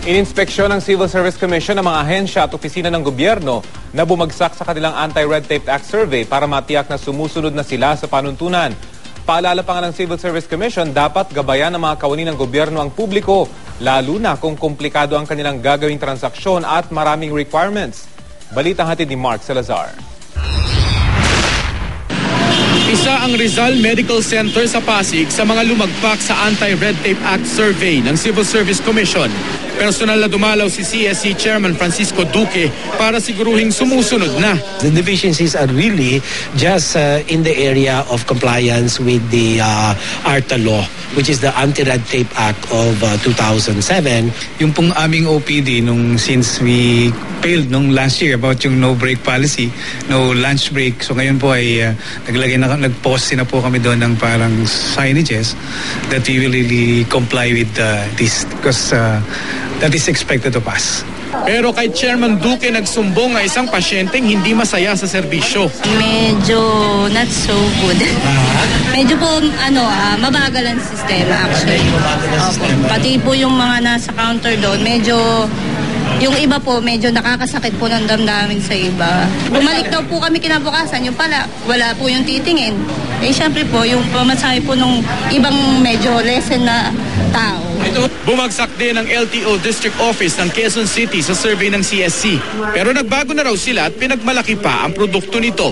Ininspeksyon ng Civil Service Commission ng mga ahensya at opisina ng gobyerno na bumagsak sa kanilang Anti-Red Tape Act survey para matiyak na sumusunod na sila sa panuntunan. Paalala pa nga ng Civil Service Commission, dapat gabayan ng mga kawani ng gobyerno ang publiko, lalo na kung komplikado ang kanilang gagawing transaksyon at maraming requirements. Balitang hatid ni Mark Salazar. Isa ang Rizal Medical Center sa Pasig sa mga lumagpak sa Anti-Red Tape Act survey ng Civil Service Commission. Personal na dumalaw si CSC Chairman Francisco Duque para siguruhing sumusunod na. The deficiencies are really just in the area of compliance with the ARTA law, which is the Anti-Red Tape Act of 2007. Yung pong aming OPD since we failed nung last year about yung no break policy, no lunch break. So ngayon po ay nag-post na po kami doon ng parang signages that we will really comply with this because that is expected of us. Pero kay Chairman Duque nagsumbong ang isang pasyenteng hindi masaya sa serbisyo. Medyo not so good. Medyo po mabagal ang sistema actually. Pati po yung mga nasa counter doon, yung iba po, medyo nakakasakit po ng damdamin sa iba. Bumalik daw po kami kinabukasan, yung pala, wala po yung titingin. Syempre po, yung pamasahe po nung ibang medyo lesson na tao. Bumagsak din ang LTO District Office ng Quezon City sa survey ng CSC. Pero nagbago na raw sila at pinagmalaki pa ang produkto nito.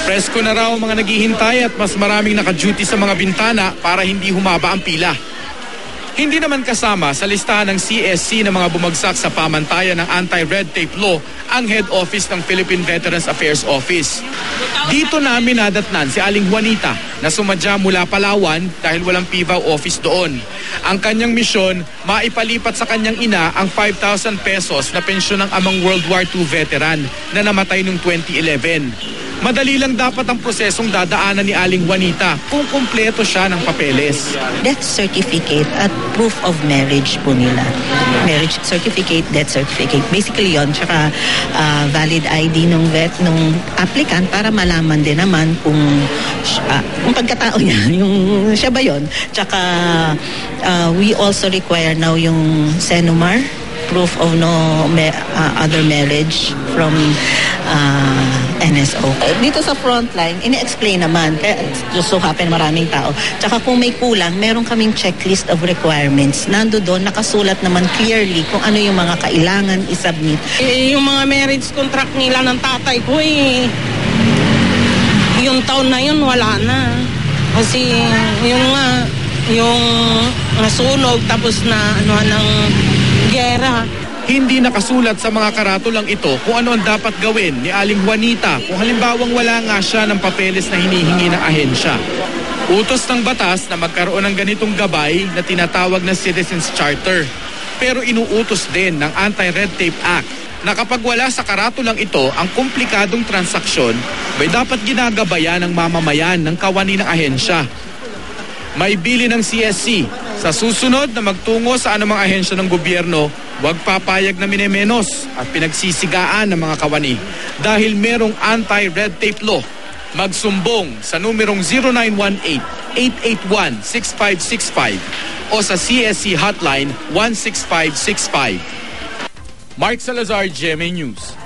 Presko na raw ang mga naghihintay at mas maraming naka-duty sa mga bintana para hindi humaba ang pila. Hindi naman kasama sa listahan ng CSC na mga bumagsak sa pamantayan ng Anti-Red Tape Law ang head office ng Philippine Veterans Affairs Office. Dito namin nadatnan si Aling Juanita na sumadya mula Palawan dahil walang PIVAW office doon. Ang kanyang misyon, maipalipat sa kanyang ina ang 5,000 pesos na pensyon ng amang World War II veteran na namatay noong 2011. Madali lang dapat ang prosesong dadaanan ni Aling Juanita kung kumpleto siya ng papeles. Death certificate at proof of marriage po nila. Marriage certificate, death certificate. Basically yon, tsaka valid ID nung applicant para malaman din naman kung pagkatao niya, yung siya ba yon. Tsaka we also require now yung Senomar, proof of no other marriage from NSO. Dito sa frontline, ini-explain naman. Kaya just so happen maraming tao. Tsaka kung may kulang, meron kaming checklist of requirements. Nando doon, nakasulat naman clearly kung ano yung mga kailangan i-submit. Yung mga marriage contract nila ng tatay ko yung taon na yun, wala na. Kasi yung nasunog tapos na ng gera. Hindi nakasulat sa mga karatulang ito kung ano ang dapat gawin ni Aling Juanita kung halimbawang wala nga siya ng papeles na hinihingi ng ahensya. Utos ng batas na magkaroon ng ganitong gabay na tinatawag na Citizens Charter. Pero inuutos din ng Anti-Red Tape Act na kapag wala sa karatulang ito ang komplikadong transaksyon, may dapat ginagabayan ng mamamayan ng kawani ng ahensya. May bili ng CSC sa susunod na magtungo sa anumang ahensya ng gobyerno, huwag papayag na minemenos at pinagsisigaan ng mga kawani dahil merong Anti-Red Tape Law. Magsumbong sa numerong 0918-881-6565 o sa CSC Hotline 16565. Mark Salazar, GMA News.